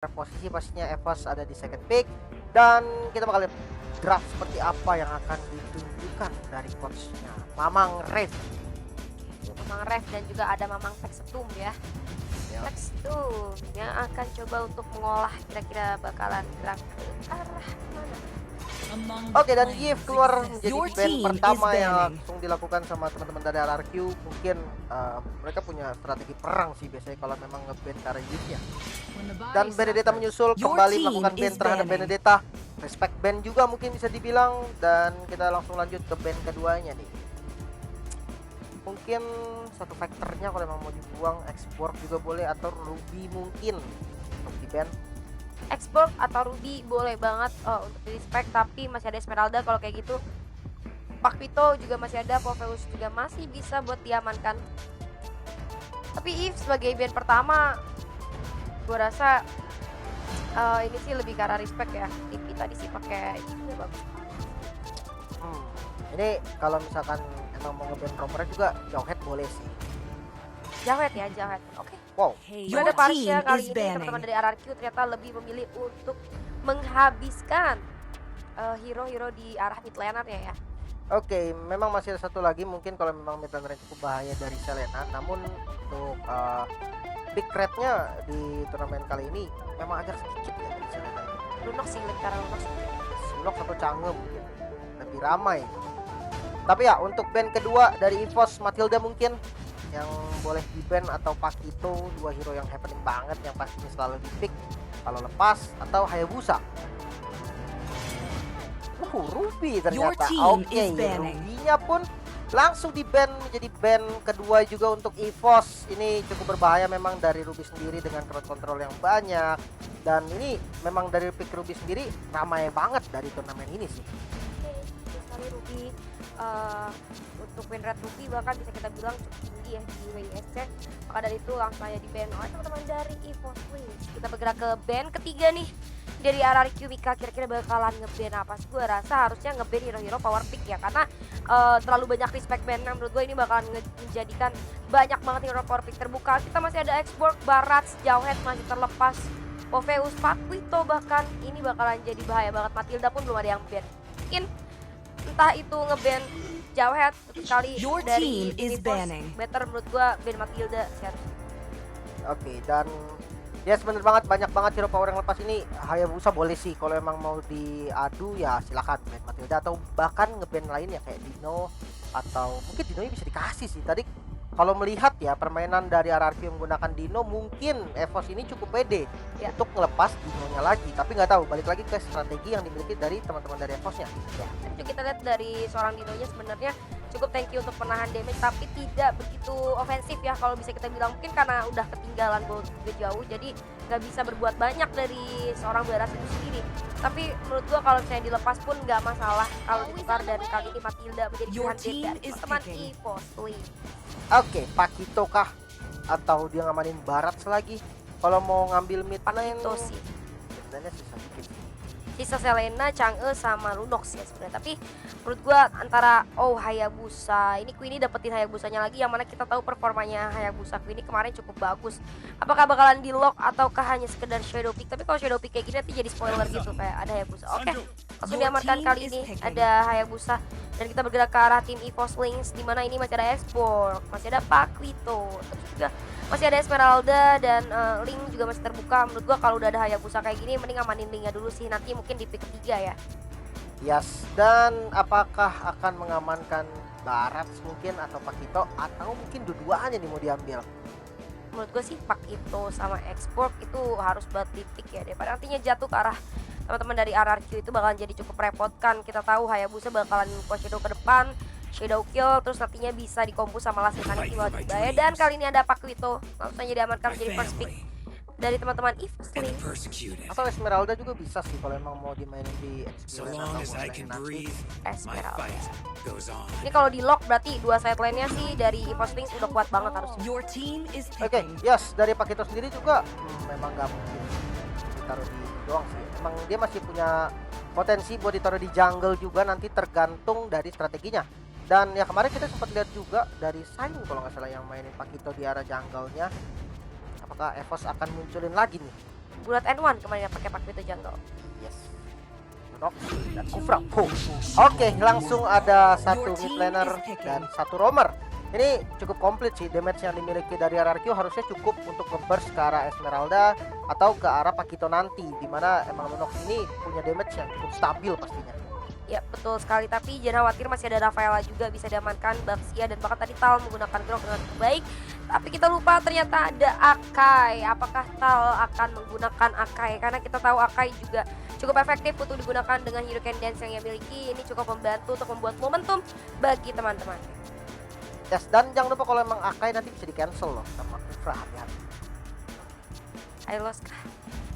Posisi pastinya Evos ada di second pick dan kita bakal lihat draft seperti apa yang akan ditunjukkan dari coachnya Mamang Red. Mamang Rev dan juga ada Mamang Textum ya. Ya. Textum yang akan coba untuk mengolah kira-kira bakalan gerak ke arah mana. Oke, dan Yves keluar menjadi Your band team pertama is yang banning. langsung dilakukan sama teman-teman dari RRQ. Mungkin mereka punya strategi perang sih biasanya kalau memang nge-ban ke arah Yves-nya. Dan Benedetta menyusul Your kembali team melakukan ban is terhadap banning. Benedetta. Respect ban juga mungkin bisa dibilang. Dan kita langsung lanjut ke ban keduanya nih. Mungkin satu faktornya kalau memang mau dibuang export juga boleh, atau Ruby mungkin untuk di ban. Export atau Ruby boleh banget untuk di respect, tapi masih ada Esmeralda kalau kayak gitu. Pak Vito juga masih ada, Poveus juga masih bisa buat diamankan. Tapi If sebagai band pertama, gue rasa ini sih lebih ke arah respect ya. Tipi tadi sih pakai ini bagus. Ini kalau misalkan emang mau nge-ban romernya juga Jawhead boleh sih. Jawet ya, Jawet. Oke. Wow. Your Berada Parsha team kali is ini banning. teman-teman dari RRQ ternyata lebih memilih untuk menghabiskan hero-hero di arah mid laner-nya ya. Oke, memang masih ada satu lagi mungkin kalau memang mid laner cukup bahaya dari Selena. Namun untuk pick rate-nya di turnamen kali ini memang agak sedikit ya dari Selena. Lunox sih, lebih karena Lunox. Silok atau Canggem mungkin lebih ramai. Tapi ya untuk band kedua dari EVOS, Matilda mungkin yang boleh di ban, atau Pakito, dua hero yang happening banget yang pastinya selalu di pick kalau lepas, atau Hayabusa. Ruby ternyata. team Oke, is banning. Ruby-nya pun langsung di ban menjadi band kedua juga untuk EVOS. Ini cukup berbahaya memang dari Ruby sendiri dengan crowd control yang banyak. Dan ini memang dari pick Ruby sendiri ramai banget dari turnamen ini sih. Oke, sekali Ruby untuk win rate Ruby bahkan bisa kita bilang cukup tinggi ya di WISC. Maka dari itu langsung aja di ban oleh teman-teman dari EVOS Wings. Kita bergerak ke band ketiga nih dari RRQ. Mika kira-kira bakalan nge-ban apa sih? Gue rasa harusnya nge-ban hero-hero power pick ya, karena terlalu banyak respect ban. Nah, menurut gue ini bakalan menjadikan banyak banget hero power pick terbuka. Kita masih ada Export, Barat, Jawhead masih terlepas, Poveus, Pakito bahkan ini bakalan jadi bahaya banget. Matilda pun belum ada yang ban. Mungkin entah itu nge-ban Jawhead sekali Your dari team is EVOS, banning. better menurut gue ban Matilda sih harusnya. Oke, dan ya bener banget, banyak banget hero power yang lepas ini. Hayabusa boleh sih kalau emang mau diadu ya silakan ban Matilda, atau bahkan nge-ban lainnya kayak Dino, atau mungkin Dino bisa dikasih sih. Tadi kalau melihat ya permainan dari RRQ menggunakan Dino, mungkin EVOS ini cukup pede Ya. untuk ngelepas Dinonya lagi. Tapi nggak tahu, balik lagi ke strategi yang dimiliki dari teman-teman dari EVOS-nya. Ya, dan juga kita lihat dari seorang Dinonya sebenarnya cukup tanky untuk menahan damage, tapi tidak begitu ofensif ya kalau bisa kita bilang. Mungkin karena udah ketinggalan gol juga jauh, jadi nggak bisa berbuat banyak dari seorang Baras itu sendiri. Tapi menurut gua kalau misalnya dilepas pun nggak masalah kalau ditukar, dan kali ini Matilda menjadi Your pilihan team dari is teman picking. EVOS Wings. Oke, Pakito kah? Atau dia ngamanin Barat selagi? Kalau mau ngambil mid lane, Pakito sih. sebenarnya susah dikit sih. Sisa Selena, Chang'e sama Lunox ya sebenarnya. Tapi menurut gua antara Hayabusa, ini Queenie dapetin Hayabusanya lagi, yang mana kita tahu performanya Hayabusa Queenie kemarin cukup bagus. Apakah bakalan di lock ataukah hanya sekedar shadow pick? Tapi kalau shadow pick kayak gini nanti jadi spoiler gitu kayak ada Hayabusa. Oke, langsung Your diamankan team kali is picking. ada Hayabusa. Dan kita bergerak ke arah tim EVOS Wings, di mana ini masih ada Export, masih ada Pakito, terus juga masih ada Esmeralda, dan Link juga masih terbuka. Menurut gua kalau udah ada Hayabusa kayak gini mending amanin Linknya dulu sih, nanti mungkin di pick ketiga ya. Yes, dan apakah akan mengamankan Barat mungkin atau Pakito, atau mungkin dua-duanya nih mau diambil? Menurut gue sih Pakito sama Export itu harus buat di pick ya, daripada nantinya jatuh ke arah teman-teman dari RRQ itu bakalan jadi cukup repotkan. Kita tahu Hayabusa bakalan push shadow ke depan, shadow kill, terus nantinya bisa dikompus sama last mechanic bahaya. Dan kali ini ada Pakito langsung aja diamankan menjadi first pick dari teman-teman EVOS Wings. Atau Esmeralda juga bisa sih kalau emang mau dimainin di So experience long atau as I mau can nanti. breathe, my Esmeralda. fight goes on. Ini kalau di lock berarti dua side lane-nya sih dari EVOS Wings udah kuat banget harusnya. Your team is Oke, picking. yes, dari Pakito sendiri juga memang gak mungkin ditaruh di doang sih. Emang dia masih punya potensi buat ditaruh di jungle juga, nanti tergantung dari strateginya. Dan ya kemarin kita sempat lihat juga dari Sayu kalau nggak salah yang mainin Pakito di arah jungle-nya. Apakah EVOS akan munculin lagi nih Bulat N1 kemarin yang pakai Paquito jungle. Yes. Lunox dan Kufra. Oke, langsung ada satu mid laner dan satu roamer. Ini cukup komplit sih, damage yang dimiliki dari RRQ harusnya cukup untuk nge-burst ke arah Esmeralda atau ke arah Paquito nanti, dimana emang Lunox ini punya damage yang cukup stabil pastinya. Ya betul sekali, tapi jangan khawatir, masih ada Rafaela juga bisa diamankan, Baxia dan bahkan tadi Tal menggunakan grok dengan baik. Tapi kita lupa ternyata ada Akai. Apakah Tal akan menggunakan Akai? Karena kita tahu Akai juga cukup efektif untuk digunakan dengan Hurricane Dance yang ia miliki. Ini cukup membantu untuk membuat momentum bagi teman-teman. Yes, dan jangan lupa kalau emang Akai nanti bisa di cancel loh sama Kufra, hati-hati. Ailos kah?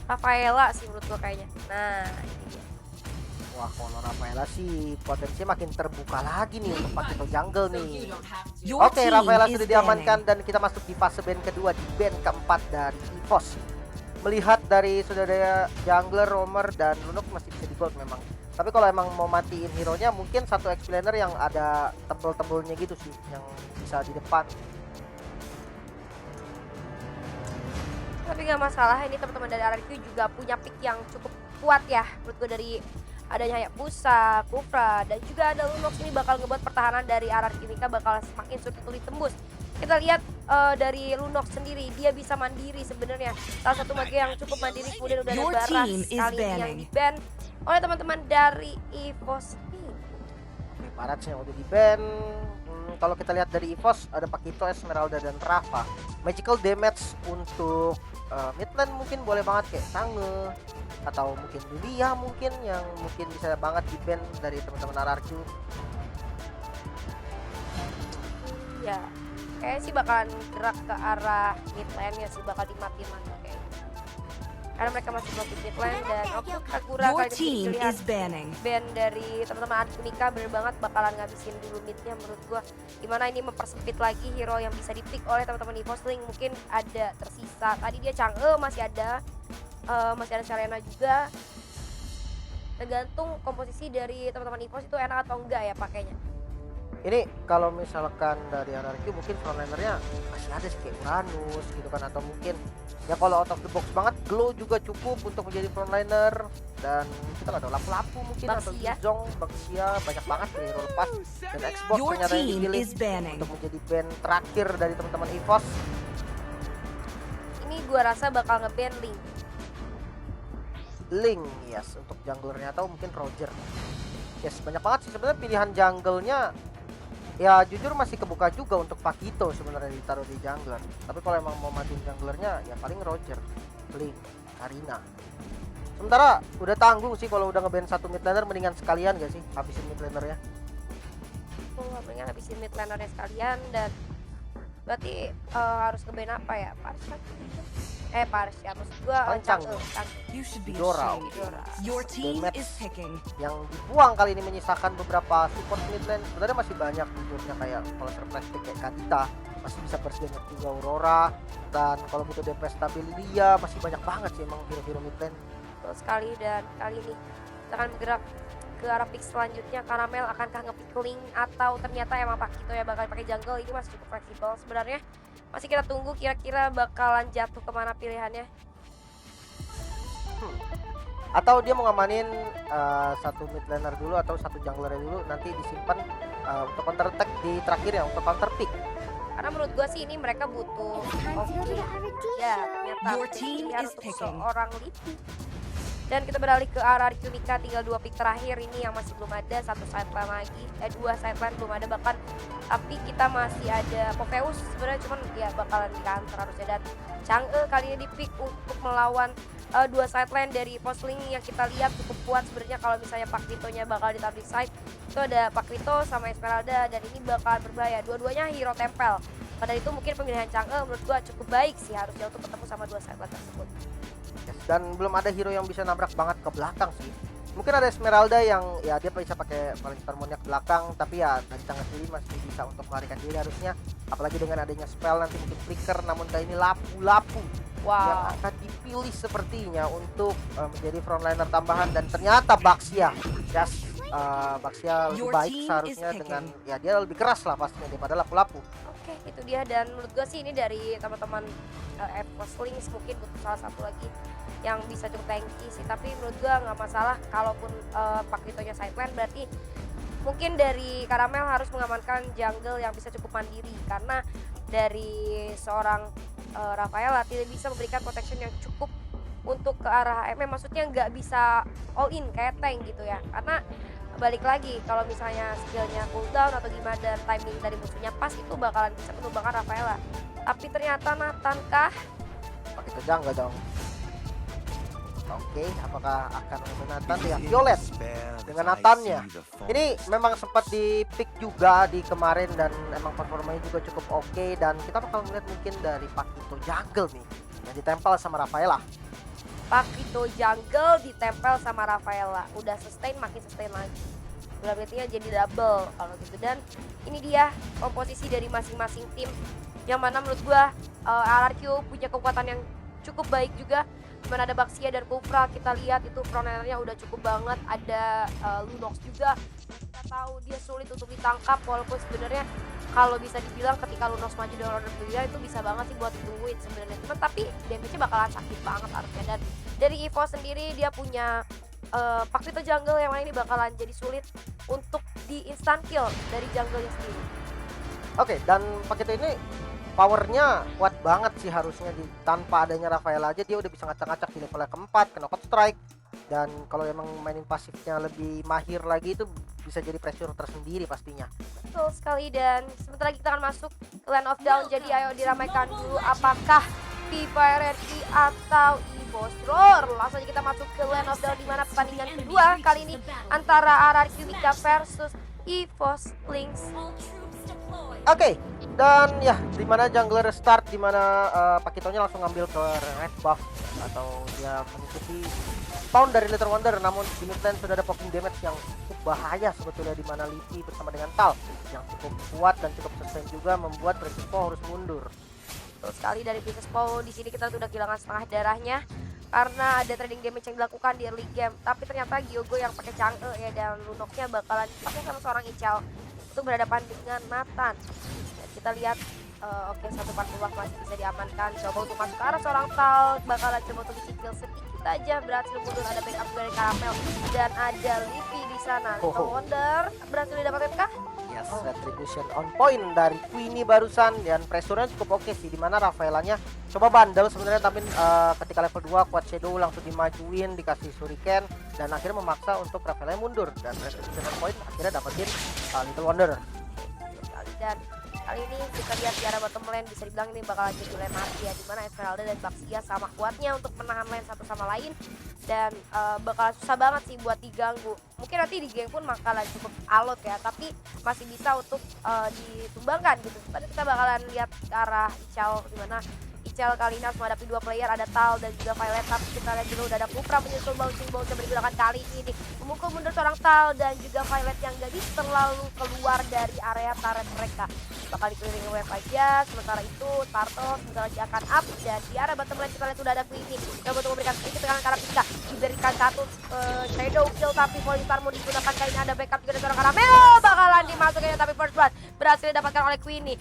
Rafaela sih menurut gua kayaknya. Nah ini dia. Wah, kalau Rafaela sih potensinya makin terbuka lagi nih untuk Paquito jungle nih. Oke, Rafaela sudah diamankan dan kita masuk di fase ban kedua, di ban keempat dari EVOS. Melihat dari saudara jungler, roamer, dan Lunox masih bisa di gold memang. Tapi kalau emang mau matiin hero-nya mungkin satu explainer yang ada tebel-tebelnya gitu sih, yang bisa di depan. Tapi nggak masalah, ini teman-teman dari RRQ juga punya pick yang cukup kuat ya menurut gue, dari adanya Hayabusa, Kufra, dan juga ada Lunox. Ini bakal ngebuat pertahanan dari RRQ Mika bakal semakin sulit ditembus. Kita lihat dari Lunox sendiri, dia bisa mandiri sebenarnya. Salah satu mage yang cukup mandiri, kemudian udah ada Baras kali ini yang di ban oleh teman-teman dari EVOS. Oke, Baras yang udah di ban. Kalau kita lihat dari EVOS ada Paquito, Esmeralda, dan Rafa. Magical damage untuk mid lane mungkin boleh banget kayak Sange atau mungkin Lilia mungkin yang mungkin bisa banget di ban dari teman-teman RRQ. Ya, kayaknya sih bakalan gerak ke arah mid lane-nya sih, bakal dimatiin kayaknya. Karena mereka masih blocking mid lane, dan oke, Kagura kali ini dilihat ban dari teman-teman RRQ Mika bener banget bakalan ngabisin dulu midnya menurut gua. Dimana ini mempersempit lagi hero yang bisa dipick oleh teman-teman EVOS. Link mungkin ada tersisa. Tadi dia Chang'e masih ada Sharena juga. Tergantung komposisi dari teman-teman EVOS itu enak atau enggak ya pakainya. Ini kalau misalkan dari RRQ mungkin frontlinernya masih ada sih kayak Uranus gitu kan, atau mungkin ya kalau out of the box banget Glow juga cukup untuk menjadi frontliner, dan kita nggak tahu lapu-lapu mungkin atau Zong, Baxia, banyak banget nih hero lepas, dan Xbox ternyata yang dipilih untuk menjadi band terakhir dari teman-teman EVOS. Ini gua rasa bakal nge-ban Link, yes, untuk junglernya, atau mungkin Roger. Yes, banyak banget sih sebenarnya pilihan jungle-nya. Ya jujur masih kebuka juga untuk Paquito sebenarnya ditaruh di jungler. Tapi kalau emang mau matiin junglernya ya paling Roger, Link, Karina. Sementara udah tanggung sih kalau udah nge-ban satu mid laner, mendingan sekalian gak sih habisin mid lanernya. Mendingan habisin mid lanernya sekalian, dan berarti harus nge-ban apa ya? Pars ya, maksud gua Chang'e. Dora. Your team is picking. Yang dibuang kali ini menyisakan beberapa support mid lane. Sebenarnya masih banyak jujurnya, kayak kalau surprise kayak Kadita masih bisa bersinar juga Aurora, dan kalau butuh DPS stabil Lilia masih banyak banget sih emang hero-hero mid lane. Betul sekali, dan kali ini kita akan bergerak ke arah pick selanjutnya. Karamel akankah nge-pick Link atau ternyata emang Paquito ya bakal pakai jungle? Ini masih cukup fleksibel sebenarnya. Masih kita tunggu kira-kira bakalan jatuh kemana pilihannya. Atau dia mau ngamanin satu mid laner dulu atau satu jungler dulu, nanti disimpan untuk counter attack di terakhir ya, untuk counter pick. Karena menurut gua sih ini mereka butuh ya, ternyata pilihan untuk seorang Lipi. Dan kita beralih ke arah RRQ Mika, tinggal 2 pick terakhir ini yang masih belum ada, satu sideline lagi, 2 sideline belum ada bahkan, tapi kita masih ada Popheus sebenarnya, cuman ya bakalan di counter harusnya. Dan Chang'e kali ini di pick untuk melawan 2 sideline dari Posling yang kita lihat cukup kuat sebenarnya. Kalau misalnya Paquito-nya bakal ditaruh di side, itu ada Paquito sama Esmeralda, dan ini bakal berbahaya, dua-duanya hero tempel. Pada itu mungkin pemilihan Chang'e menurut gua cukup baik sih harusnya untuk ketemu sama 2 sideline tersebut. Yes, dan belum ada hero yang bisa nabrak banget ke belakang sih. Mungkin ada Esmeralda yang ya dia bisa pakai paling harmonia ke belakang, tapi ya dari Chang'e sendiri masih bisa untuk melarikan diri harusnya. Apalagi dengan adanya spell nanti mungkin flicker, namun kali ini lapu-lapu yang akan dipilih sepertinya untuk menjadi frontliner tambahan, dan ternyata Baxia. Yes, Baxia lebih baik seharusnya dengan ya dia lebih keras lah pastinya daripada lapu-lapu. Oke, itu dia, dan menurut gue sih ini dari teman-teman EVOS Link mungkin butuh salah satu lagi yang bisa cukup tanky sih, tapi menurut gua nggak masalah kalaupun Pakitonya sideline, berarti mungkin dari Karamel harus mengamankan jungle yang bisa cukup mandiri, karena dari seorang Rafaela tidak bisa memberikan protection yang cukup untuk ke arah HM, maksudnya nggak bisa all in kayak tank gitu ya, karena balik lagi kalau misalnya skillnya cooldown atau gimana dan timing dari musuhnya pas, itu bakalan bisa menumbangkan Rafaela. Tapi ternyata Nathan kah? Pakai itu jungle dong. Oke, apakah akan ada Nathan ya? Violet dengan Nathannya. Ini memang sempat di pick juga di kemarin dan emang performanya juga cukup oke, dan kita bakal melihat mungkin dari Pakito jungle nih yang ditempel sama Rafaela. Pakito jungle ditempel sama Rafaela, udah sustain makin sustain lagi, udah berarti jadi double kalau gitu. Dan ini dia komposisi dari masing-masing tim, yang mana menurut gua RRQ punya kekuatan yang cukup baik juga, dimana ada Baxia dan Kufra. Kita lihat itu frontlinernya udah cukup banget, ada Lunox juga, kita tahu dia sulit untuk ditangkap, walaupun sebenarnya kalau bisa dibilang ketika Lunox maju dengan order dia itu bisa banget sih buat ditungguin sebenarnya, cuman tapi damage-nya bakalan sakit banget harusnya. Dan dari Evo sendiri dia punya Pakito jungle yang mana ini bakalan jadi sulit untuk di instant kill dari jungle-nya sendiri. Oke, dan Pakito ini powernya kuat banget sih harusnya, tanpa adanya Rafaela aja dia udah bisa ngacak-ngacak di level keempat, kena hot strike. Dan kalau emang mainin pasifnya lebih mahir lagi, itu bisa jadi pressure tersendiri pastinya. Betul sekali, dan sebentar lagi kita akan masuk ke Land of Down. Jadi ayo diramaikan dulu, apakah Viva RRQ atau EVOS Roar. Langsung aja kita masuk ke Land of Down, dimana pertandingan kedua kali ini antara RRQ Mika versus EVOS Lynx. Oke, dan ya dimana jungler start, dimana Pakitonya langsung ngambil ke red buff atau dia mengikuti spawn dari Little Wonder. Namun di mid lane sudah ada poking damage yang cukup bahaya sebetulnya, dimana Lipi bersama dengan Tal yang cukup kuat dan cukup sustain juga membuat Princess Po harus mundur. Betul sekali, dari Princess Po di sini kita sudah kehilangan setengah darahnya karena ada trading damage yang dilakukan di early game. Tapi ternyata Gyogo yang pakai Chang'e ya, dan Lunoxnya bakalan dipakai sama seorang Ichal untuk berhadapan dengan Nathan. Dan kita lihat oke, satu part luak masih bisa diamankan. Coba untuk masuk ke arah seorang Tal, bakalan coba untuk isi-kill sedikit aja, berhasil mundur. Ada backup dari Karamel dan ada Livi di sana. Little Wonder berhasil didapatkan kah? Yes, retribution on point dari Queenie barusan, dan pressure-nya cukup oke sih, dimana Rafaelanya coba bandel sebenarnya, tapi ketika level 2 Quad Shadow langsung dimajuin, dikasih Shuriken, dan akhirnya memaksa untuk Rafaelanya mundur, dan retribution on point akhirnya dapetin Little Wonder. Dan kali ini kita lihat di arah bottom lane, bisa dibilang ini bakal jadi lane mati ya, dimana Esmeralda dan Baxia sama kuatnya untuk menahan lane satu sama lain, dan bakal susah banget sih buat diganggu. Mungkin nanti di game pun bakalan cukup alot ya, tapi masih bisa untuk ditumbangkan gitu. Tadi kita bakalan lihat ke arah Ichal, dimana Ichal kali ini harus menghadapi dua player, ada Tal dan juga Violet. Tapi kita lihat dulu udah ada Kufra menyusul bouncing bounce yang digunakan kali ini, memukul mundur seorang Tal dan juga Violet yang gak bisa terlalu keluar dari area turret mereka. Bakal dikelilingi wave aja, sementara itu Tartos sebentar lagi akan up, dan di arah bottom lane kita lihat sudah ada Queenie yang untuk memberikan sedikit tekangan ke arah Pika, diberikan satu shadow kill, tapi Polistar mau digunakan. Kali ini ada backup juga dari seorang Karamel, bakalan dimasukin, tapi first blood berhasil didapatkan oleh Queenie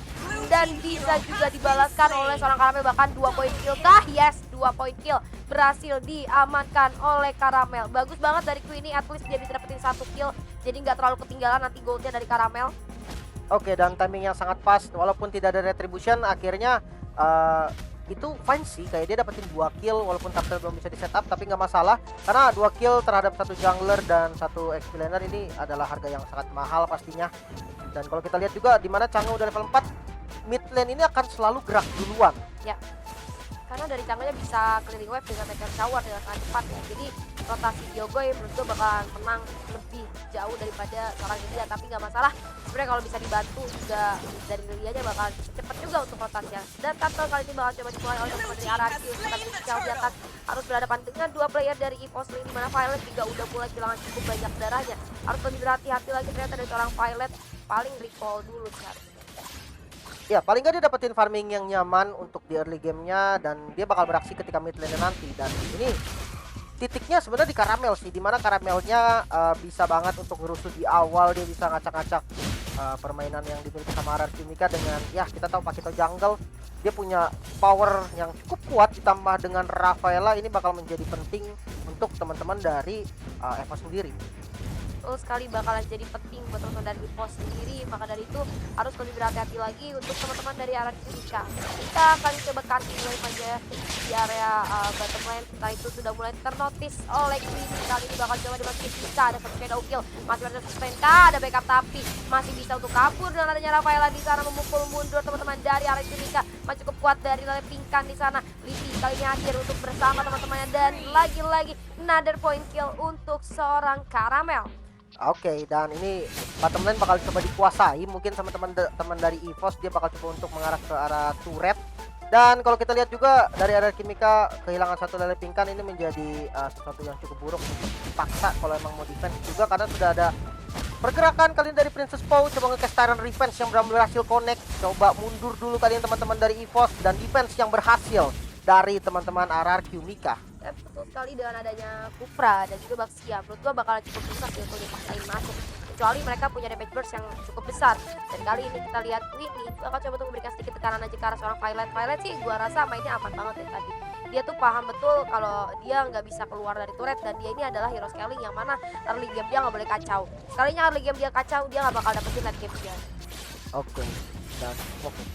dan bisa juga dibalaskan oleh seorang Karamel, bahkan 2 poin kill kah? Yes, 2 poin kill berhasil diamankan oleh Karamel. Bagus banget dari Queenie, at least dia bisa dapetin 1 kill, jadi nggak terlalu ketinggalan nanti goldnya dari Karamel. Oke, dan timing yang sangat pas, walaupun tidak ada retribution, akhirnya itu fine sih, kayak dia dapetin 2 kill walaupun turtle belum bisa di setup, tapi nggak masalah karena 2 kill terhadap 1 jungler dan 1 XP laner ini adalah harga yang sangat mahal pastinya. Dan kalau kita lihat juga dimana Chang'e udah level 4, mid lane ini akan selalu gerak duluan ya, karena dari Chang'e bisa keliling wave dengan meteor shower dengan sangat cepat ya. Jadi rotasi Gyogo menurut gue bakalan menang lebih jauh daripada seorang Lilia, tapi nggak masalah sebenarnya kalau bisa dibantu juga dari Lilianya bakalan cepat juga untuk rotasinya. Dan Turtle kali ini bakal coba dimulai oleh teman dari RRQ, tapi Ichal di atas harus berhadapan dengan 2 player dari EVOS Lynx, dimana Violet juga udah mulai kehilangan cukup banyak darahnya. Harus lebih berhati-hati lagi ternyata dari seorang Violet, paling recall dulu sih harusnya. ya, paling nggak dia dapetin farming yang nyaman untuk di early gamenya, dan dia bakal beraksi ketika mid lane nanti. Dan ini titiknya sebenarnya di Karamel sih, dimana Karamelnya bisa banget untuk ngerusuh di awal, dia bisa ngacak-ngacak permainan yang dimiliki sama RRQ Mika dengan, ya kita tahu Pakito jungle, dia punya power yang cukup kuat ditambah dengan Rafaela, ini bakal menjadi penting untuk teman-teman dari EVOS sendiri. Betul sekali, bakalan jadi penting buat teman-teman dari EVOS sendiri. Maka dari itu harus lebih berhati-hati lagi untuk teman-teman dari arah Kimika. Kita akan coba cutting wave aja di area bottom lane. Setelah itu sudah mulai ternotis oleh Queen. Kali ini bakal coba dimasukin Kimika. Ada satu shadow kill, masih ada Suspenka, ada backup tapi masih bisa untuk kabur dengan adanya Rafaela di sana memukul mundur teman-teman dari arah Kimika. Masih cukup kuat dari Lele Pingkan di sana. Livi kali ini hadir untuk bersama teman-temannya dan lagi-lagi another point kill untuk seorang Karamel. Oke, dan ini bottom lane bakal coba dikuasai mungkin sama teman dari EVOS. Dia bakal coba untuk mengarah ke arah turret. Dan kalau kita lihat juga dari arah Kimika kehilangan satu Lele Pingkan ini menjadi sesuatu yang cukup buruk untuk dipaksa kalau emang mau defense juga, karena sudah ada pergerakan kali ini dari Princess Pau coba nge-cast Tyrant Revenge yang berhasil connect. Coba mundur dulu kali ini teman-teman dari EVOS, dan defense yang berhasil dari teman-teman RRQ Mika. Betul sekali dengan adanya Kufra dan juga Baxia, menurut gua bakalan cukup susah sih untuk dipaksain masuk, kecuali mereka punya damage burst yang cukup besar. Dan kali ini kita lihat Winnie bakal coba untuk memberikan sedikit tekanan aja ke arah seorang Violet sih gua rasa mainnya aman banget ya tadi. Dia tuh paham betul kalau dia nggak bisa keluar dari turret, dan dia ini adalah hero scaling yang mana early game dia nggak boleh kacau. Sekalinya early game dia kacau, dia nggak bakal dapetin late game dia. Oke. Dan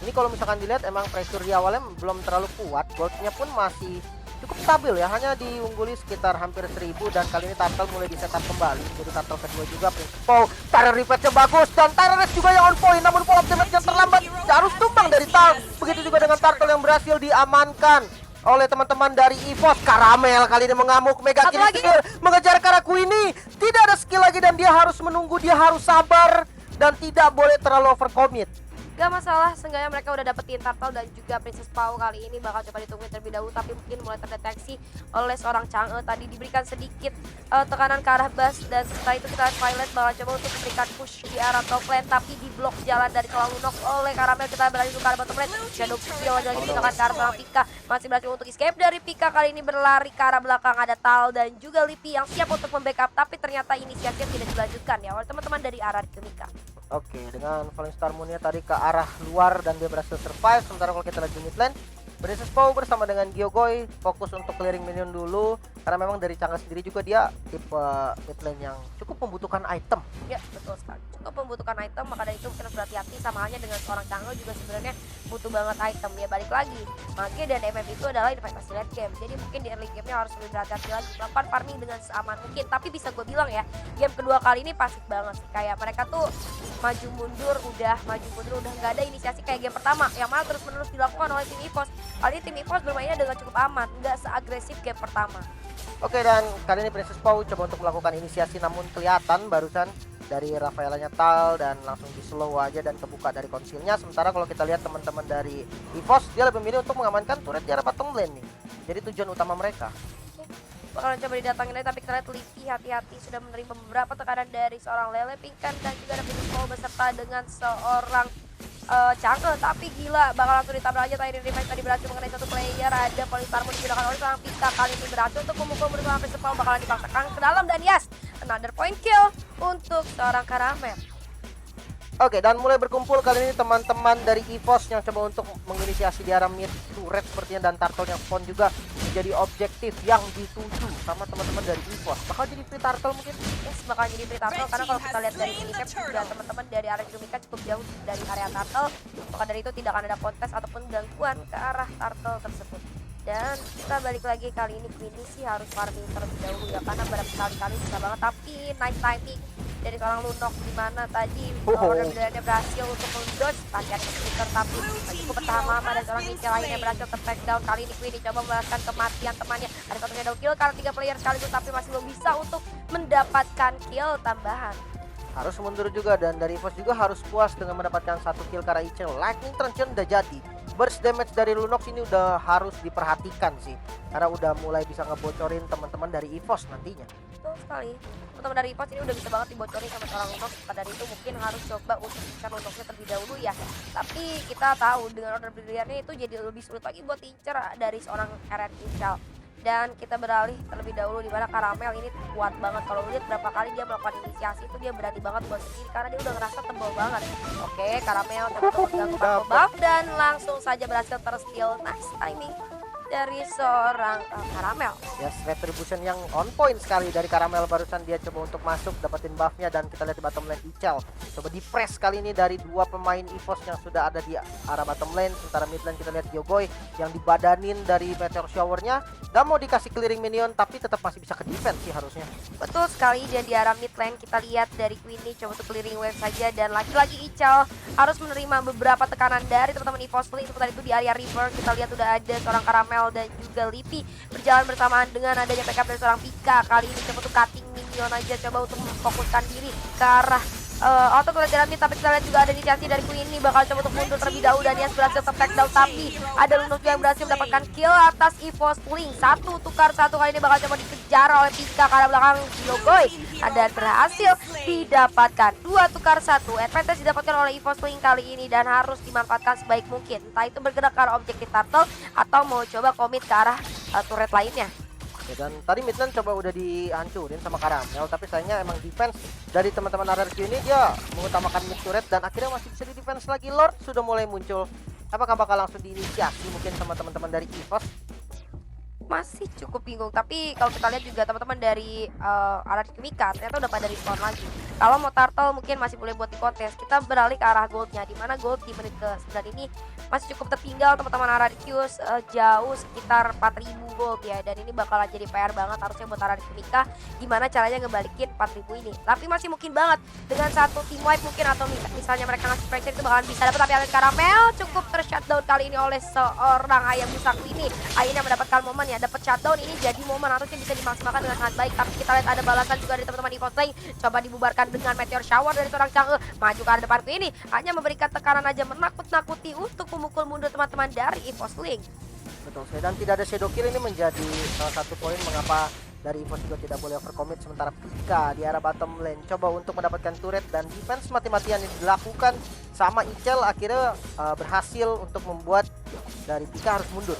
ini kalau misalkan dilihat emang pressure di awalnya belum terlalu kuat, goldnya pun masih cukup stabil ya, hanya diungguli sekitar hampir 1000. Dan kali ini Turtle mulai di setup kembali, jadi Turtle kedua juga Princess Pau. Tyrant Revenge-nya bagus dan Tyrant juga yang on point, namun follow up damage-nya terlambat, harus tumbang dari Tal. Begitu juga dengan Turtle yang berhasil diamankan oleh teman-teman dari EVOS. Karamel kali ini mengamuk, Mega kiri skill mengejar ke arah Queenie, tidak ada skill lagi dan dia harus menunggu, dia harus sabar dan tidak boleh terlalu overcommit. Gak masalah, seenggaknya mereka udah dapetin Turtle dan juga Princess Pau. Kali ini bakal coba ditungguin terlebih dahulu, tapi mungkin mulai terdeteksi oleh seorang Chang'e. Tadi diberikan sedikit tekanan ke arah Bas, dan setelah itu kita lihat Violet bakal coba untuk memberikan push di arah top lane, tapi di blok jalan dari seorang Lunok oleh Karamel. Kita beralih ke arah bottom lane, Shadow Kill lagi ditekan ke arah seorang Pika, masih berhasil untuk escape dari Pika. Kali ini berlari ke arah belakang, ada Tal dan juga Lipi yang siap untuk membackup, tapi ternyata inisiatif tidak dilanjutkan ya oleh teman-teman dari arah Kimika. Oke, dengan Falling Star Moon-nya tadi ke arah luar dan dia berhasil survive. Sementara kalau kita lihat di mid lane, Princess Pau bersama dengan Gyogoi fokus untuk clearing minion dulu, karena memang dari Chang'e sendiri juga dia tipe mid lane yang cukup membutuhkan item. Ya, betul sekali. Cukup membutuhkan item, maka dari itu kita harus berhati-hati. Sama halnya dengan seorang Chang'e juga sebenarnya butuh banget item. Ya balik lagi, Mage dan FF itu adalah investasi late game. Jadi mungkin di early game-nya harus lebih berhati-hati lagi, melakukan farming dengan seaman mungkin. Tapi bisa gue bilang ya, game kedua kali ini pasif banget sih. Kayak mereka tuh maju mundur udah nggak ada inisiasi kayak game pertama yang malah terus-menerus dilakukan oleh tim EVOS. Kali ini tim EVOS bermainnya dengan cukup aman, nggak seagresif game pertama. Oke, dan kali ini Princess Pau coba untuk melakukan inisiasi, namun kelihatan barusan dari Rafaelanya Tal dan langsung di slow aja dan kebuka dari konsilnya. Sementara kalau kita lihat teman-teman dari EVOS, dia lebih memilih untuk mengamankan turret di arah bottom lane nih. Jadi tujuan utama mereka. Bakalan coba didatangin lagi, tapi kita lihat Livi hati-hati sudah menerima beberapa tekanan dari seorang Lele Pingkan dan juga ada Princess Pau beserta dengan seorang Chang'e. Tapi gila, bakal langsung ditabrak aja. Tyrant Revenge tadi berhasil mengenai satu player, ada Polistarmo digunakan oleh seorang Pika. Kali ini berhasil untuk memukul bersama Princess Pau, bakalan dipaksakan ke dalam dan yes, another point kill untuk seorang Karamel. Oke, dan mulai berkumpul kali ini teman-teman dari EVOS yang coba untuk menginisiasi di arah mid turret sepertinya, dan Turtle yang spawn juga menjadi objektif yang dituju sama teman-teman dari EVOS. Bakal jadi free Turtle mungkin? Yes, bakal jadi free Turtle, karena kalau kita lihat dari minimap juga teman-teman dari area Kimika cukup jauh dari area Turtle. Maka dari itu tidak akan ada kontes ataupun gangguan ke arah Turtle tersebut. Dan kita balik lagi, kali ini Queenie sih harus farming terlebih dahulu ya, karena berkali-kali susah banget. Tapi nice timing dari seorang Lunok, dimana tadi order-ordernya berhasil untuk mendodge pakaian Twitter, tapi cukup bertahan lama dan seorang Nietzsche lainnya berhasil ter-take down. Kali ini Queenie coba membalaskan kematian temannya, ada satu shadow kill karena 3 player sekaligus, tapi masih belum bisa untuk mendapatkan kill tambahan. Harus mundur juga, dan dari EVOS juga harus puas dengan mendapatkan satu kill karena Ichel. Lightning Transient udah jadi. Burst damage dari Lunox ini udah harus diperhatikan sih, karena udah mulai bisa ngebocorin teman-teman dari EVOS nantinya. Betul sekali, teman-teman dari EVOS ini udah bisa banget dibocorin sama seorang Lunox. Maka dari itu mungkin harus coba untuk incar Lunoxnya terlebih dahulu ya. Tapi kita tahu dengan order brilliantnya itu jadi lebih sulit lagi buat incar dari seorang RN Incal. Dan kita beralih terlebih dahulu di mana Karamel ini kuat banget. Kalau lihat berapa kali dia melakukan inisiasi itu dia berani banget buat sendiri karena dia udah ngerasa tebal banget. Oke, Karamel terus mengganggu buff dan langsung saja berhasil tersteal. Nice timing dari seorang Karamel. Yes, retribution yang on point sekali dari Karamel. Barusan dia coba untuk masuk dapetin buffnya, dan kita lihat di bottom lane Ichal coba di press kali ini dari dua pemain EVOS yang sudah ada di arah bottom lane. Sementara mid lane kita lihat Yogoy yang dibadanin dari meteor showernya, gak mau dikasih clearing minion tapi tetap masih bisa ke defense sih harusnya. Betul sekali, dan di arah mid lane kita lihat dari Queenie coba untuk clearing wave saja, dan lagi-lagi Ichal harus menerima beberapa tekanan dari teman-teman EVOS Play. Seperti itu di area river kita lihat udah ada seorang Karamel dan juga Lipi berjalan bersamaan dengan adanya backup dari seorang Pika. Kali ini coba untuk cutting minion aja, coba untuk memfokuskan diri ke arah auto turret dalam mid, tapi kita lihat juga ada inisiasi dari Queen ini bakal coba untuk mundur terlebih dahulu, dan dia berhasil take down, tapi ada Lunus yang berhasil mendapatkan kill atas EVOS Link. 1 tukar 1 kali ini bakal coba dikejar oleh Pika karena belakang Yogoy, dan berhasil didapatkan 2 tukar 1. Advantage didapatkan oleh EVOS Link kali ini dan harus dimanfaatkan sebaik mungkin, entah itu bergerak ke arah objektif turtle atau mau coba komit ke arah turret lainnya. Ya, dan tadi mid lane coba udah dihancurin sama Karamel, tapi sayangnya emang defense dari teman-teman RRQ ini dia mengutamakan mid turret, dan akhirnya masih bisa di defense lagi. Lord sudah mulai muncul. Apakah bakal langsung diinisiasi mungkin sama teman-teman dari EVOS? Masih cukup bingung, tapi kalau kita lihat juga teman-teman dari RRQ Mika ternyata udah pada respon lagi. Kalau mau turtle mungkin masih boleh buat di kontes. Kita beralih ke arah goldnya, dimana gold di menit ke 9 ini masih cukup tertinggal teman-teman RRQ jauh sekitar 4.000 gold ya, dan ini bakalan jadi PR banget harusnya buat RRQ Mika gimana caranya ngebalikin 4.000 ini. Tapi masih mungkin banget dengan satu team wipe mungkin, atau misalnya mereka ngasih pressure itu bakalan bisa dapat. Tapi Alex Karamel cukup tershutdown kali ini oleh seorang Ayam Busaku ini. Akhirnya mendapatkan momen ya, dapat shutdown ini jadi momen harusnya bisa dimaksimalkan dengan sangat baik. Tapi kita lihat ada balasan juga dari teman-teman EVOS Lane, coba dibubarkan dengan meteor shower dari seorang Chang'e, maju ke arah depanku ini hanya memberikan tekanan aja, menakut-nakuti untuk memukul mundur teman-teman dari EVOS Lane. Betul sekali, dan tidak ada shadow kill ini menjadi salah satu poin mengapa dari EVOS juga tidak boleh overcommit. Sementara Pika di arah bottom lane coba untuk mendapatkan turret, dan defense mati-matian yang dilakukan sama Ichal akhirnya berhasil untuk membuat dari Pika harus mundur.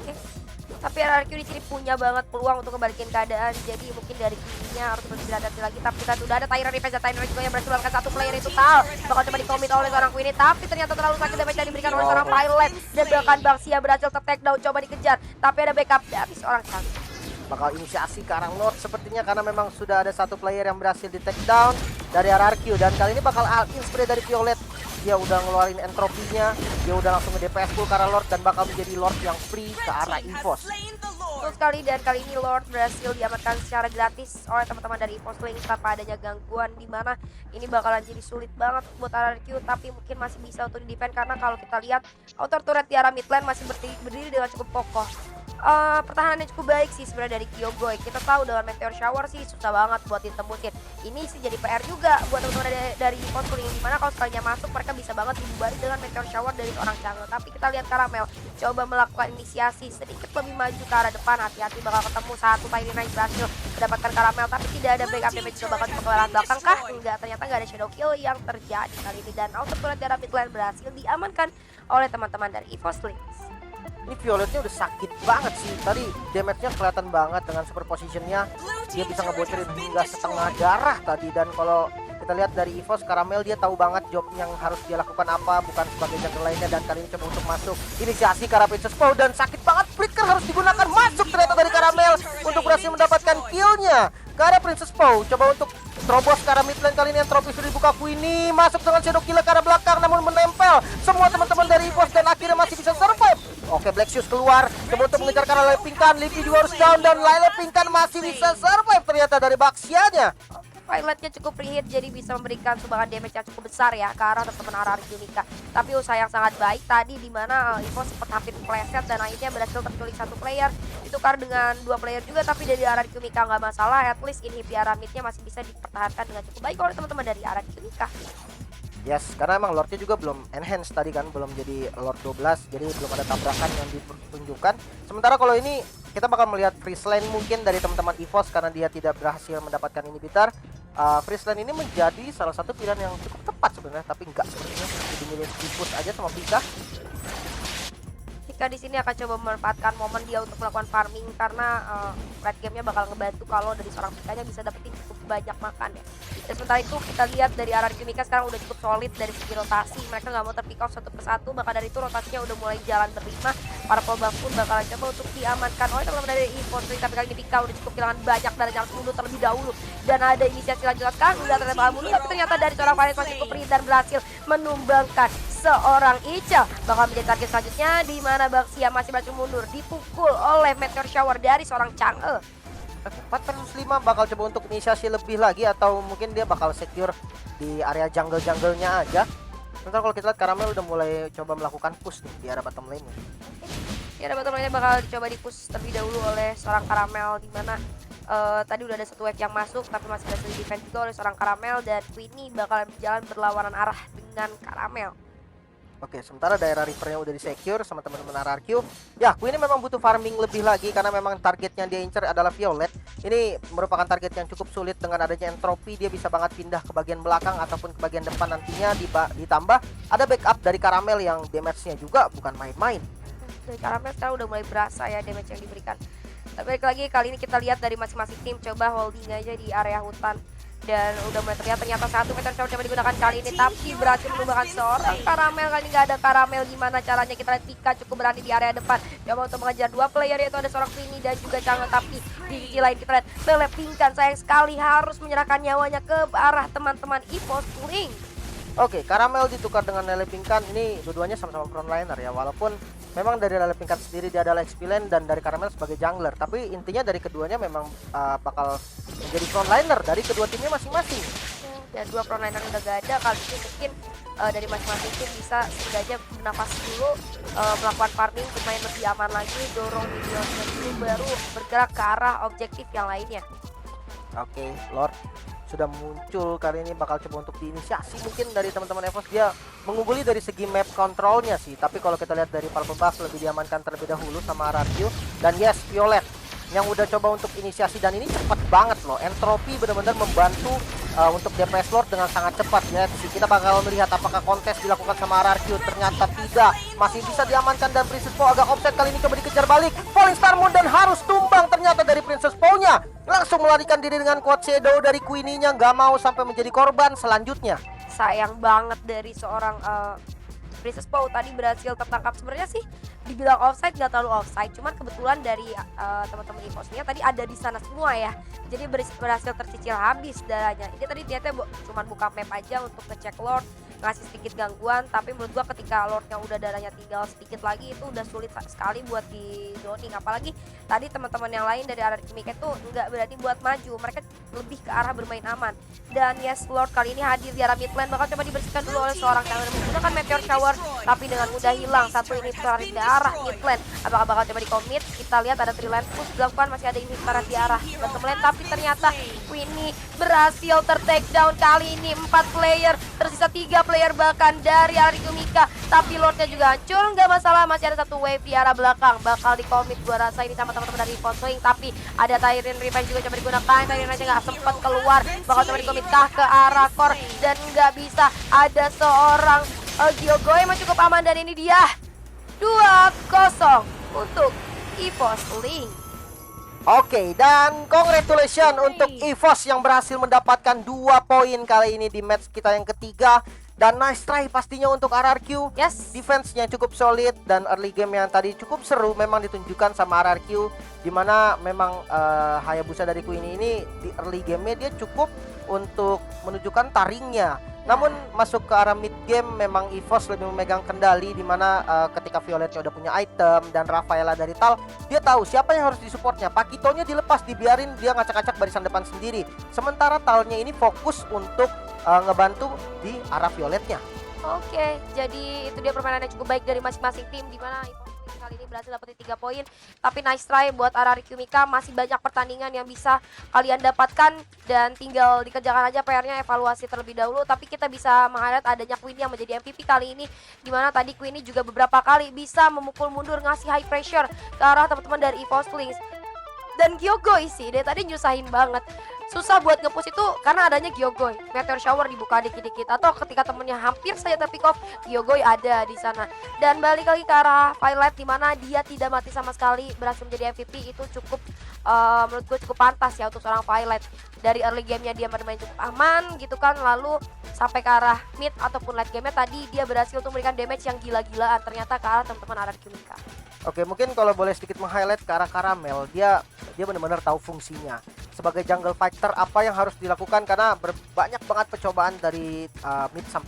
Oke. Tapi RRQ di sini punya banget peluang untuk kembalikan keadaan, jadi mungkin dari kirinya harus berhati-hati lagi. Tapi kita sudah ada Tyrant Revenge, dan Tyrant juga yang berhasil melakukan satu player itu Tal bakal coba dikomit oleh seorang Queenie, tapi ternyata terlalu sakit damage yang diberikan oleh seorang Pilot, dan bahkan Baxia berhasil ter-take down, coba dikejar, tapi ada backup dari seorang Chang'e. Bakal inisiasi ke arah Lord sepertinya, karena memang sudah ada satu player yang berhasil di take down dari RRQ, dan kali ini bakal all-in spray dari Violet. Dia udah ngeluarin entropinya, dia udah langsung ke DPS full ke arah Lord, dan bakal menjadi Lord yang free ke arah EVOS. Betul sekali, dan kali ini Lord berhasil diamankan secara gratis oleh teman-teman dari EVOS Lane tanpa adanya gangguan, dimana ini bakalan jadi sulit banget buat RRQ, tapi mungkin masih bisa untuk di defend karena kalau kita lihat outer turret di arah mid lane masih berdiri dengan cukup kokoh. Pertahanannya cukup baik sih sebenarnya dari Kyogoy. Kita tahu dengan meteor shower sih susah banget buat ditembusin. Ini sih jadi PR juga buat teman-teman dari EVOS Lane, dimana kalau sekalinya masuk mereka bisa banget dibubari dengan meteor shower dari seorang Chang'e. Tapi kita lihat Karamel coba melakukan inisiasi sedikit lebih maju ke arah depan, hati-hati bakal ketemu satu Tyrina yang berhasil mendapatkan Karamel, tapi tidak ada backup damage, juga bakal cuma ke arah belakang kah? Enggak, ternyata nggak ada shadow kill yang terjadi kali ini, dan auto turret dari mid lane berhasil diamankan oleh teman-teman dari EVOS Lane. Ini Violetnya udah sakit banget sih. Tadi damage-nya kelihatan banget dengan super positionnya. Dia bisa ngebocorin hingga setengah darah tadi. Dan kalau kita lihat dari EVOS, Karamel dia tahu banget job yang harus dia lakukan apa, bukan sebagai jungle lainnya. Dan kali ini coba untuk masuk inisiasi ke arah Princess Pow, dan sakit banget. Flicker harus digunakan, masuk ternyata dari Karamel untuk berhasil mendapatkan killnya ke arah Princess Pow. Coba untuk terobos ke arah mid lane, kali ini Entropy sudah dibuka. Queenie masuk dengan shadow killer ke arah belakang, namun menempel semua teman-teman dari EVOS, dan akhirnya masih bisa survive. Oke, Black Shoes keluar, coba untuk mengejar ke arah Pinkan. Livi juga harus down, dan Lyle Pinkan masih bisa survive ternyata dari Baxianya. Pilotnya cukup free hit, jadi bisa memberikan sumbangan damage yang cukup besar ya ke arah teman-teman RRQ Mika. Tapi usaha yang sangat baik tadi, dimana EVOS sempat hampir kepleset dan akhirnya berhasil terculik satu player. Ditukar dengan 2 player juga, tapi dari RRQ Mika nggak masalah. At least inhibi arah midnya masih bisa dipertahankan dengan cukup baik oleh teman-teman dari RRQ Mika. Yes, karena emang Lordnya juga belum enhance tadi kan, belum jadi Lord 12, jadi belum ada tabrakan yang ditunjukkan. Sementara kalau ini kita bakal melihat freeze lane mungkin dari teman-teman EVOS karena dia tidak berhasil mendapatkan inhibitor. Freeze lane ini menjadi salah satu pilihan yang cukup tepat sebenarnya, tapi enggak sepertinya dimilih push aja sama Pika. Mika di sini akan coba memanfaatkan momen dia untuk melakukan farming karena late game-nya bakal ngebantu kalau dari seorang Mikanya bisa dapetin cukup banyak makan ya. Dan sementara itu kita lihat dari RRQ Mika sekarang udah cukup solid dari segi rotasi. Mereka nggak mau terpick off satu persatu, maka dari itu rotasinya udah mulai jalan berlima. Para pembak pun bakal coba untuk diamankan oleh teman-teman dari Infantry, tapi kali ini Mika udah cukup kehilangan banyak darah, harus mundur terlebih dahulu. Dan ada inisiasi lanjutan sekarang udah ternyata mundur, tapi ternyata dari seorang Valis masih cukup free dan berhasil menumbangkan seorang Icha. Bakal menjadi target selanjutnya di mana Baxia masih berhasil mundur, dipukul oleh Meteor Shower dari seorang Chang'e. 4 versus 5 bakal coba untuk inisiasi lebih lagi atau mungkin dia bakal secure di area jungle-jungle-nya aja. Sebentar kalau kita lihat Caramel udah mulai coba melakukan push nih di arah bottom lane. Ya, ada bottom lane bakal dicoba di-push terlebih dahulu oleh seorang Caramel, di mana tadi udah ada satu wave yang masuk tapi masih berhasil di-defend juga oleh seorang Caramel, dan Queenie bakal berjalan berlawanan arah dengan Caramel. Oke, sementara daerah rivernya udah di-secure sama teman-teman RRQ. Ya, Queenie memang butuh farming lebih lagi karena memang targetnya dia incer adalah Violet. Ini merupakan target yang cukup sulit dengan adanya entropy. Dia bisa banget pindah ke bagian belakang ataupun ke bagian depan nantinya. Ditambah ada backup dari Caramel yang damage-nya juga bukan main-main. Dari Caramel sekarang udah mulai berasa ya damage yang diberikan. Tapi balik lagi, kali ini kita lihat dari masing-masing tim coba holding aja di area hutan. Dan udah mulai ternyata satu Meteor Shower coba digunakan kali ini, tapi berhasil menumbangkan seorang Caramel. Kali ini nggak ada Caramel, gimana caranya? Kita lihat Pika cukup berani di area depan, coba untuk mengejar dua player, yaitu ada seorang Queenie dan juga Chang'e. Tapi di sisi lain kita lihat Lele Pinkan sayang sekali harus menyerahkan nyawanya ke arah teman-teman EVOS Link. Oke, Caramel ditukar dengan Lele Pinkan. Ini dua-duanya sama-sama frontliner ya. Walaupun memang dari Lele Pinkan sendiri dia adalah XP lane dan dari Caramel sebagai jungler. Tapi intinya dari keduanya memang bakal menjadi frontliner dari kedua timnya masing-masing. Dan dua frontliner udah gak ada, kali ini mungkin dari masing-masing tim bisa setidaknya bernafas dulu, melakukan farming supaya lebih aman lagi, dorong minionnya dulu baru bergerak ke arah objektif yang lainnya. Oke, Lord sudah muncul kali ini, bakal coba untuk diinisiasi mungkin dari teman-teman EVOS. Dia mengungguli dari segi map kontrolnya sih, tapi kalau kita lihat dari Purple Buff lebih diamankan terlebih dahulu sama RRQ. Dan yes, Violet yang udah coba untuk inisiasi, dan ini cepat banget loh. Entropy benar-benar membantu untuk DPS Lord dengan sangat cepat ya. Kita bakal melihat apakah kontes dilakukan sama RRQ. Ternyata tidak, masih bisa diamankan, dan Princess Poe agak offset kali ini, coba dikejar balik Falling Star Moon dan harus tumbang ternyata dari Princess Poe-nya. Langsung melarikan diri dengan quad shadow dari Queenie-nya, nggak mau sampai menjadi korban selanjutnya. Sayang banget dari seorang Princess Poe tadi berhasil tertangkap. Sebenarnya sih dibilang offside, nggak terlalu offside, cuman kebetulan dari teman-teman EVOS-nya tadi ada di sana semua ya, jadi berhasil tercicil habis darahnya. Ini tadi ternyata cuman buka map aja untuk ngecek Lord, ngasih sedikit gangguan, tapi menurut gua ketika Lordnya udah darahnya tinggal sedikit lagi itu udah sulit sekali buat di zoning. Apalagi tadi teman-teman yang lain dari RRQ Mika itu nggak berani buat maju, mereka lebih ke arah bermain aman. Dan yes, Lord kali ini hadir di arah mid lane, bakal coba dibersihkan dulu oleh seorang Chang'e menggunakan Meteor Shower, tapi dengan mudah hilang satu inhibitor di arah mid lane. Apakah bakal coba di-commit? Kita lihat ada 3 lane push dilakukan, masih ada inhibitor di arah bottom lane, tapi ternyata Queenie berhasil ter-take down. Kali ini 4 player, tersisa 3 player bahkan dari RRQ Mika, tapi Lordnya juga hancur. Nggak masalah, masih ada satu wave di arah belakang, bakal di-commit gua rasa ini sama teman-teman dari Fonswing. Tapi ada Tyrion Revenge juga coba digunakan, Tyrion aja nggak sempat keluar, bakal coba di-commit kah ke arah core, dan nggak bisa. Ada seorang Gilgoy yang cukup aman, dan ini dia 2-0 untuk EVOS Link. Oke, dan congratulations untuk EVOS yang berhasil mendapatkan 2 poin kali ini di match kita yang ketiga. Dan nice try pastinya untuk RRQ. Yes. Defense-nya cukup solid, dan early game yang tadi cukup seru memang ditunjukkan sama RRQ, dimana memang Hayabusa dari Queenie ini di early game-nya dia cukup untuk menunjukkan taringnya. Namun masuk ke arah mid game memang EVOS lebih memegang kendali, dimana ketika Violetnya udah punya item dan Rafaela dari Tal, dia tahu siapa yang harus disupportnya. Pakitonya dilepas, dibiarin dia ngacak-ngacak barisan depan sendiri. Sementara Talnya ini fokus untuk ngebantu di arah Violetnya. Oke, jadi itu dia permainan yang cukup baik dari masing-masing tim, di mana kali ini berhasil dapetin 3 poin. Tapi nice try buat RRQ Mika, masih banyak pertandingan yang bisa kalian dapatkan, dan tinggal dikerjakan aja PR-nya, evaluasi terlebih dahulu. Tapi kita bisa meng-highlight adanya Queenie yang menjadi MVP kali ini, dimana tadi Queenie juga beberapa kali bisa memukul mundur, ngasih high pressure ke arah teman-teman dari EVOS Link. dan Gyogoi sih dari tadi nyusahin banget. Susah buat nge-push itu karena adanya Gyogoi. Meteor shower dibuka dikit-dikit atau ketika temennya hampir saja terpick off, Gyogoi ada di sana. Dan balik lagi ke arah Violet di mana dia tidak mati sama sekali, berhasil menjadi MVP. Itu cukup menurut gue cukup pantas ya untuk seorang Violet. Dari early gamenya dia bermain cukup aman gitu kan, lalu sampai ke arah mid ataupun late gamenya tadi dia berhasil untuk memberikan damage yang gila-gilaan ternyata ke arah teman-teman Arad Kumika. Oke, mungkin kalau boleh sedikit meng-highlight ke arah Karamel, dia benar-benar tahu fungsinya. Sebagai jungle fighter apa yang harus dilakukan karena banyak banget percobaan dari mid sampai